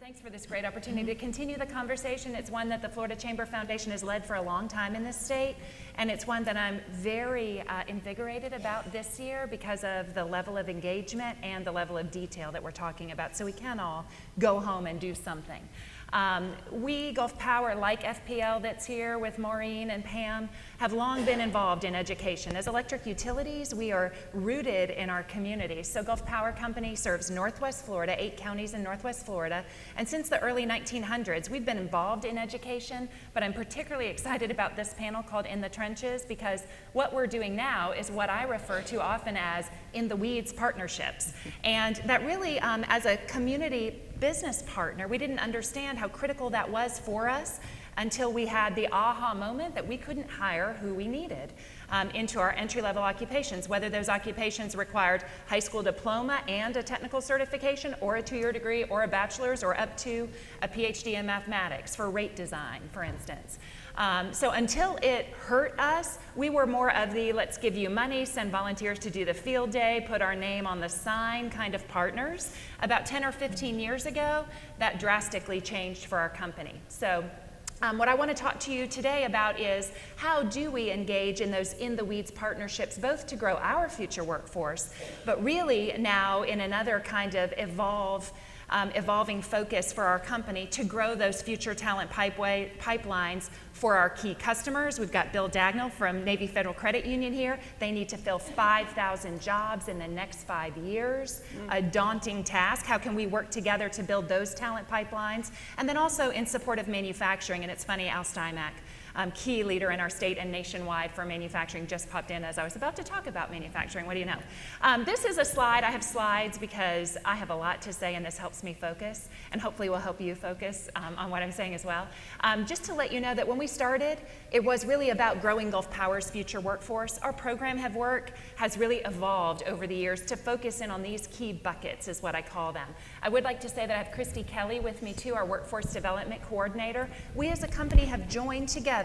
Thanks for this great opportunity to continue the conversation. It's one that the Florida Chamber Foundation has led for a long time in this state, and it's one that I'm very invigorated about this year because of the level of engagement and the level of detail that we're talking about, so we can all go home and do something. We, Gulf Power, like FPL that's here with Maureen and Pam, have long been involved in education. As electric utilities, we are rooted in our community. So Gulf Power Company serves Northwest Florida, 8 counties in Northwest Florida, and since the early 1900s, we've been involved in education, but I'm particularly excited about this panel called In the Trenches because what we're doing now is what I refer to often as in the weeds partnerships. And that really, as a community business partner, we didn't understand how critical that was for us until we had the aha moment that we couldn't hire who we needed into our entry-level occupations, whether those occupations required high school diploma and a technical certification or a 2-year degree or a bachelor's or up to a PhD in mathematics for rate design, for instance. So until it hurt us, we were more of the let's give you money, send volunteers to do the field day, put our name on the sign kind of partners. About 10 or 15 years ago, that drastically changed for our company. So what I want to talk to you today about is how do we engage in those in-the-weeds partnerships, both to grow our future workforce, but really now in another kind of evolving focus for our company to grow those future talent pipelines for our key customers. We've got Bill Dagnall from Navy Federal Credit Union here. They need to fill 5,000 jobs in the next 5 years. A daunting task. How can we work together to build those talent pipelines? And then also in support of manufacturing. And it's funny, Al Steinmack, key leader in our state and nationwide for manufacturing, just popped in as I was about to talk about manufacturing. What do you know? This is a slide. I have slides because I have a lot to say and this helps me focus and hopefully will help you focus on what I'm saying as well. Just to let you know that when we started, it was really about growing Gulf Power's future workforce. Our program has really evolved over the years to focus in on these key buckets is what I call them. I would like to say that I have Christy Kelly with me too, our workforce development coordinator. We as a company have joined together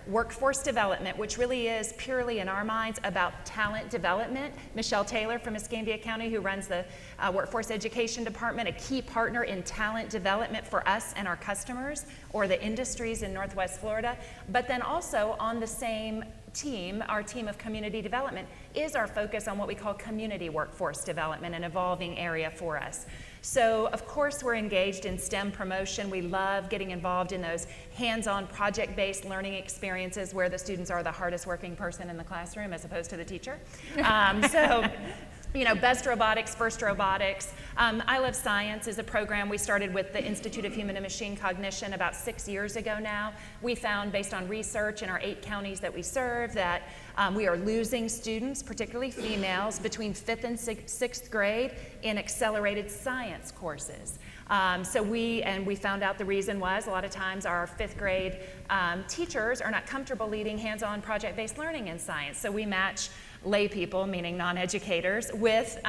workforce development, which really is purely in our minds about talent development. Michelle Taylor from Escambia County, who runs the workforce education department, a key partner in talent development for us and our customers or the industries in Northwest Florida. But then also on the same team, our team of community development, is our focus on what we call community workforce development, an evolving area for us. So, of course, we're engaged in STEM promotion. We love getting involved in those hands-on project-based learning experiences where the students are the hardest working person in the classroom as opposed to the teacher. You know, Best Robotics, First Robotics. I Love Science is a program we started with the Institute of Human and Machine Cognition about 6 years ago now. We found, based on research in our 8 counties that we serve, that we are losing students, particularly females, between 5th and 6th grade in accelerated science courses. So we found out the reason was a lot of times our 5th grade teachers are not comfortable leading hands-on project-based learning in science. So we match lay people, meaning non-educators, with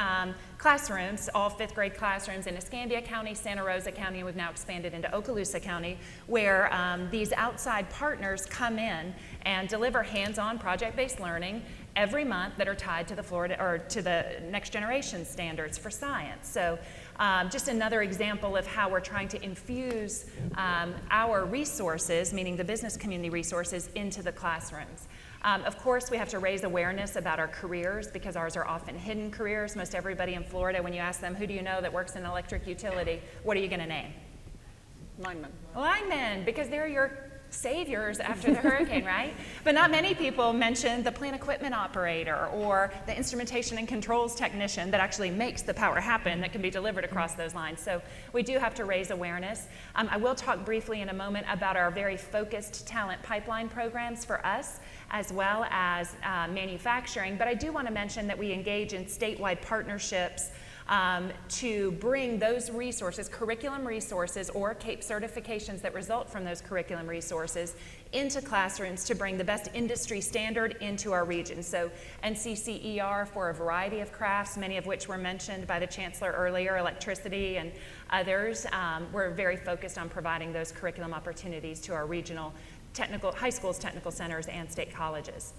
classrooms, all 5th grade classrooms in Escambia County, Santa Rosa County, and we've now expanded into Okaloosa County, where these outside partners come in and deliver hands-on project-based learning every month that are tied to the Florida or to the next generation standards for science. So just another example of how we're trying to infuse our resources, meaning the business community resources, into the classrooms. Of course, we have to raise awareness about our careers because ours are often hidden careers. Most everybody in Florida, when you ask them, who do you know that works in electric utility, what are you going to name? Linemen. Linemen, because they're your saviors after the hurricane, right? But not many people mention the plant equipment operator or the instrumentation and controls technician that actually makes the power happen that can be delivered across those lines. So we do have to raise awareness. I will talk briefly in a moment about our very focused talent pipeline programs for us, as well as manufacturing. But I do want to mention that we engage in statewide partnerships to bring those resources, curriculum resources or CAPE certifications that result from those curriculum resources into classrooms to bring the best industry standard into our region. So NCCER for a variety of crafts, many of which were mentioned by the Chancellor earlier, electricity and others. We're very focused on providing those curriculum opportunities to our regional technical, high schools, technical centers, and state colleges.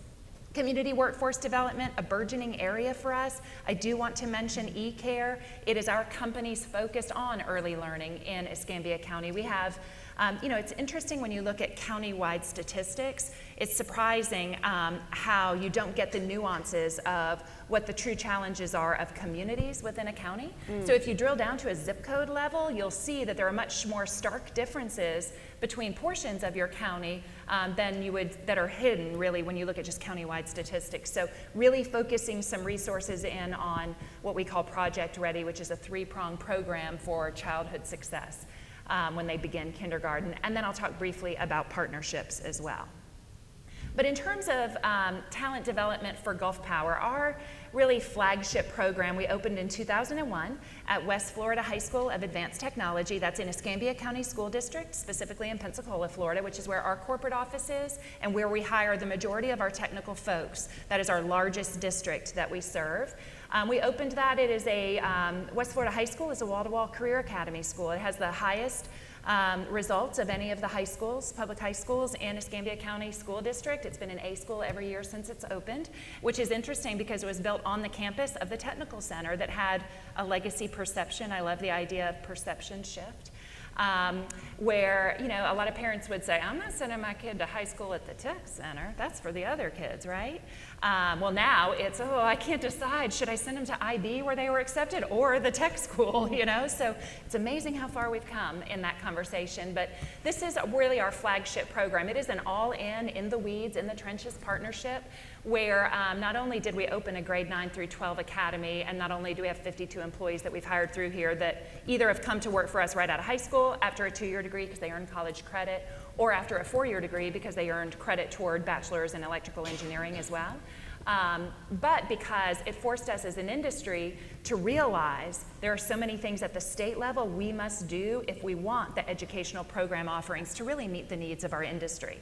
Community workforce development, a burgeoning area for us. I do want to mention eCare. It is our company's focus on early learning in Escambia County. We have, it's interesting when you look at county-wide statistics, it's surprising how you don't get the nuances of what the true challenges are of communities within a county. So if you drill down to a zip code level, you'll see that there are much more stark differences between portions of your county than you would, that are hidden really when you look at just county-wide statistics. So really focusing some resources in on what we call Project Ready, which is a 3-pronged program for childhood success when they begin kindergarten. And then I'll talk briefly about partnerships as well. But in terms of talent development for Gulf Power, our really flagship program we opened in 2001 at West Florida High School of Advanced Technology. That's in Escambia County School District, specifically in Pensacola, Florida, which is where our corporate office is and where we hire the majority of our technical folks. That is our largest district that we serve. We opened that. It is a, West Florida High School is a wall-to-wall career academy school. It has the highest results of any of the high schools, public high schools in Escambia County School District. It's been an A school every year since it's opened, which is interesting because it was built on the campus of the Technical Center that had a legacy perception. I love the idea of perception shift. Where, a lot of parents would say, I'm not sending my kid to high school at the tech center. That's for the other kids, right? Well, now it's, I can't decide. Should I send them to IB where they were accepted or the tech school, So it's amazing how far we've come in that conversation. But this is really our flagship program. It is an in the weeds, in the trenches partnership where not only did we open a grade 9 through 12 academy, and not only do we have 52 employees that we've hired through here that either have come to work for us right out of high school after a 2-year degree because they earned college credit, or after a 4-year degree because they earned credit toward bachelor's in electrical engineering as well. But because it forced us as an industry to realize there are so many things at the state level we must do if we want the educational program offerings to really meet the needs of our industry.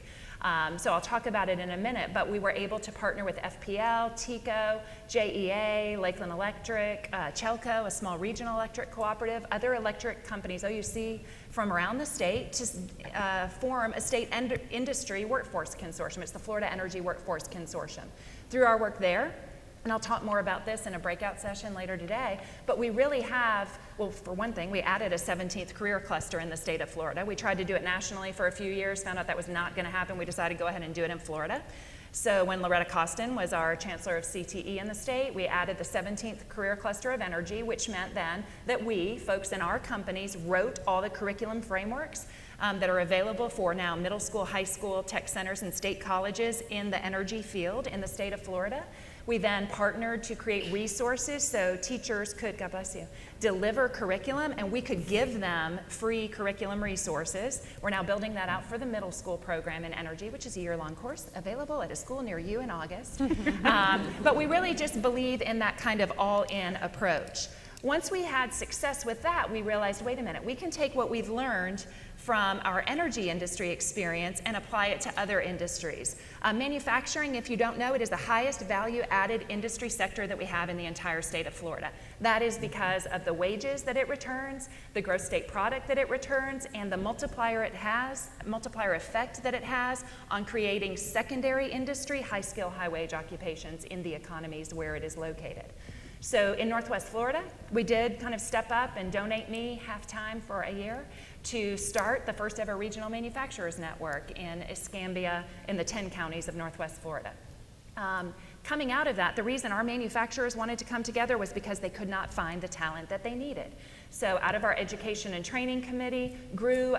So I'll talk about it in a minute, but we were able to partner with FPL, TECO, JEA, Lakeland Electric, Chelco, a small regional electric cooperative, other electric companies, OUC, from around the state to form a state industry workforce consortium. It's the Florida Energy Workforce Consortium. Through our work there, and I'll talk more about this in a breakout session later today, but we really have, well, for one thing, we added a 17th career cluster in the state of Florida. We tried to do it nationally for a few years, found out that was not going to happen. We decided to go ahead and do it in Florida. So when Loretta Costin was our chancellor of CTE in the state, we added the 17th career cluster of energy, which meant then that we, folks in our companies, wrote all the curriculum frameworks that are available for now middle school, high school, tech centers, and state colleges in the energy field in the state of Florida. We then partnered to create resources so teachers could, God bless you, deliver curriculum and we could give them free curriculum resources. We're now building that out for the middle school program in energy, which is a year-long course available at a school near you in August. But we really just believe in that kind of all-in approach. Once we had success with that, we realized, wait a minute, we can take what we've learned from our energy industry experience and apply it to other industries. Manufacturing, if you don't know, it is the highest value-added industry sector that we have in the entire state of Florida. That is because of the wages that it returns, the gross state product that it returns, and the multiplier effect that it has on creating secondary industry, high-skill, high-wage occupations in the economies where it is located. So in Northwest Florida, we did kind of step up and donate me half-time for a year to start the first ever regional manufacturers network in Escambia in the 10 counties of Northwest Florida. Coming out of that, the reason our manufacturers wanted to come together was because they could not find the talent that they needed. So out of our education and training committee grew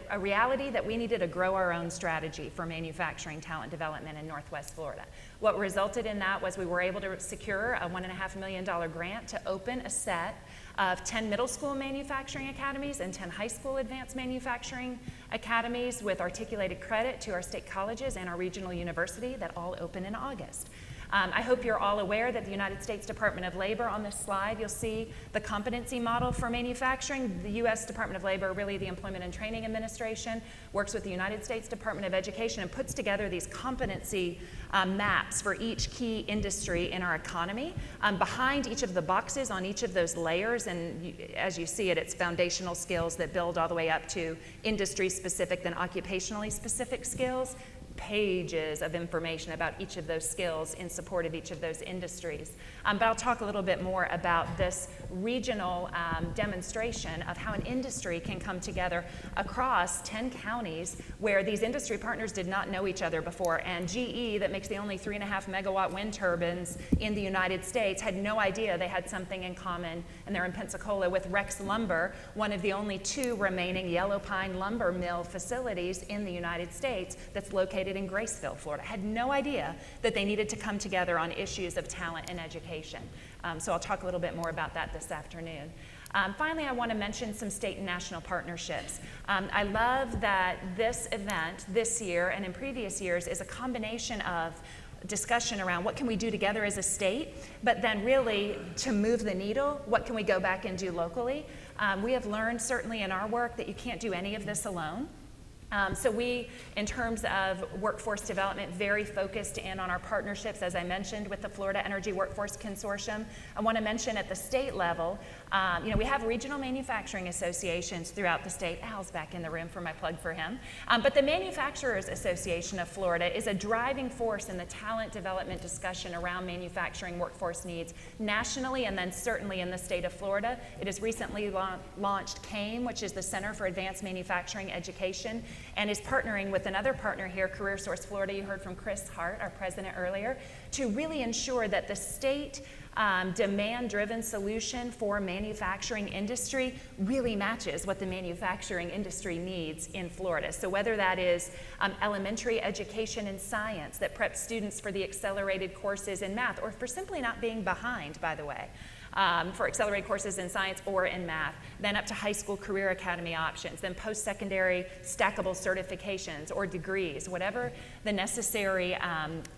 a reality that we needed to grow our own strategy for manufacturing talent development in Northwest Florida. What resulted in that was we were able to secure a $1.5 million grant to open a set of 10 middle school manufacturing academies and 10 high school advanced manufacturing academies with articulated credit to our state colleges and our regional university that all open in August. I hope you're all aware that the United States Department of Labor, on this slide, you'll see the competency model for manufacturing. The U.S. Department of Labor, really the Employment and Training Administration, works with the United States Department of Education and puts together these competency maps for each key industry in our economy. Behind each of the boxes on each of those layers, and as you see it, it's foundational skills that build all the way up to industry-specific, then occupationally specific skills. pages of information about each of those skills in support of each of those industries. But I'll talk a little bit more about this regional demonstration of how an industry can come together across 10 counties where these industry partners did not know each other before. And GE, that makes the only 3.5 megawatt wind turbines in the United States, had no idea they had something in common. And they're in Pensacola with Rex Lumber, one of the only 2 remaining yellow pine lumber mill facilities in the United States that's located in Graceville, Florida. Had no idea that they needed to come together on issues of talent and education. So I'll talk a little bit more about that this afternoon. Finally, I want to mention some state and national partnerships. I love that this event this year and in previous years is a combination of discussion around what can we do together as a state, but then really to move the needle, what can we go back and do locally? We have learned certainly in our work that you can't do any of this alone. So we, in terms of workforce development, very focused in on our partnerships, as I mentioned, with the Florida Energy Workforce Consortium. I want to mention at the state level, we have regional manufacturing associations throughout the state. Al's back in the room for my plug for him. But the Manufacturers Association of Florida is a driving force in the talent development discussion around manufacturing workforce needs nationally and then certainly in the state of Florida. It has recently launched CAME, which is the Center for Advanced Manufacturing Education, and is partnering with another partner here, CareerSource Florida. You heard from Chris Hart, our president, earlier, to really ensure that the state demand-driven solution for manufacturing industry really matches what the manufacturing industry needs in Florida. So whether that is elementary education in science that preps students for the accelerated courses in math, or for simply not being behind, by the way, for accelerated courses in science or in math, then up to high school career academy options, then post-secondary stackable certifications or degrees, whatever the necessary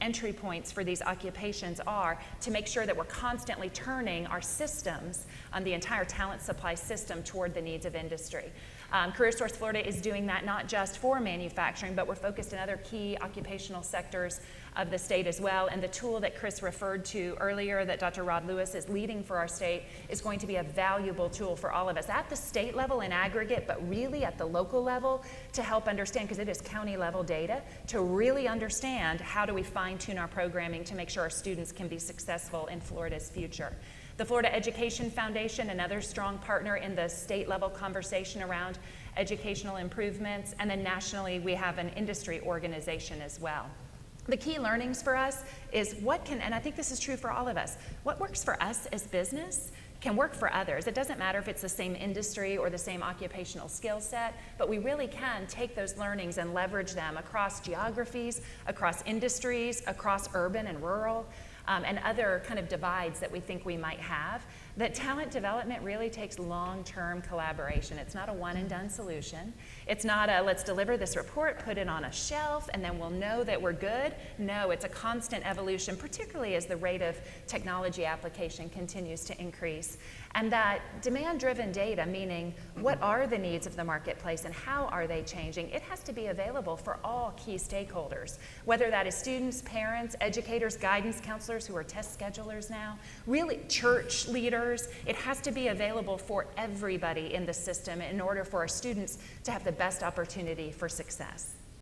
entry points for these occupations are, to make sure that we're constantly turning our systems, the entire talent supply system, toward the needs of industry. CareerSource Florida is doing that not just for manufacturing, but we're focused in other key occupational sectors of the state as well. And the tool that Chris referred to earlier that Dr. Rod Lewis is leading for our state is going to be a valuable tool for all of us at the state level in aggregate, but really at the local level to help understand, because it is county level data, to really understand how do we fine tune our programming to make sure our students can be successful in Florida's future. The Florida Education Foundation, another strong partner in the state level conversation around educational improvements, and then nationally we have an industry organization as well. The key learnings for us is and I think this is true for all of us, what works for us as business can work for others. It doesn't matter if it's the same industry or the same occupational skill set, but we really can take those learnings and leverage them across geographies, across industries, across urban and rural, and other kind of divides that we think we might have. That talent development really takes long-term collaboration. It's not a one-and-done solution. It's not a let's deliver this report, put it on a shelf, and then we'll know that we're good. No, it's a constant evolution, particularly as the rate of technology application continues to increase. And that demand-driven data, meaning what are the needs of the marketplace and how are they changing, it has to be available for all key stakeholders, whether that is students, parents, educators, guidance counselors who are test schedulers now, really church leaders. It has to be available for everybody in the system in order for our students to have the best opportunity for success.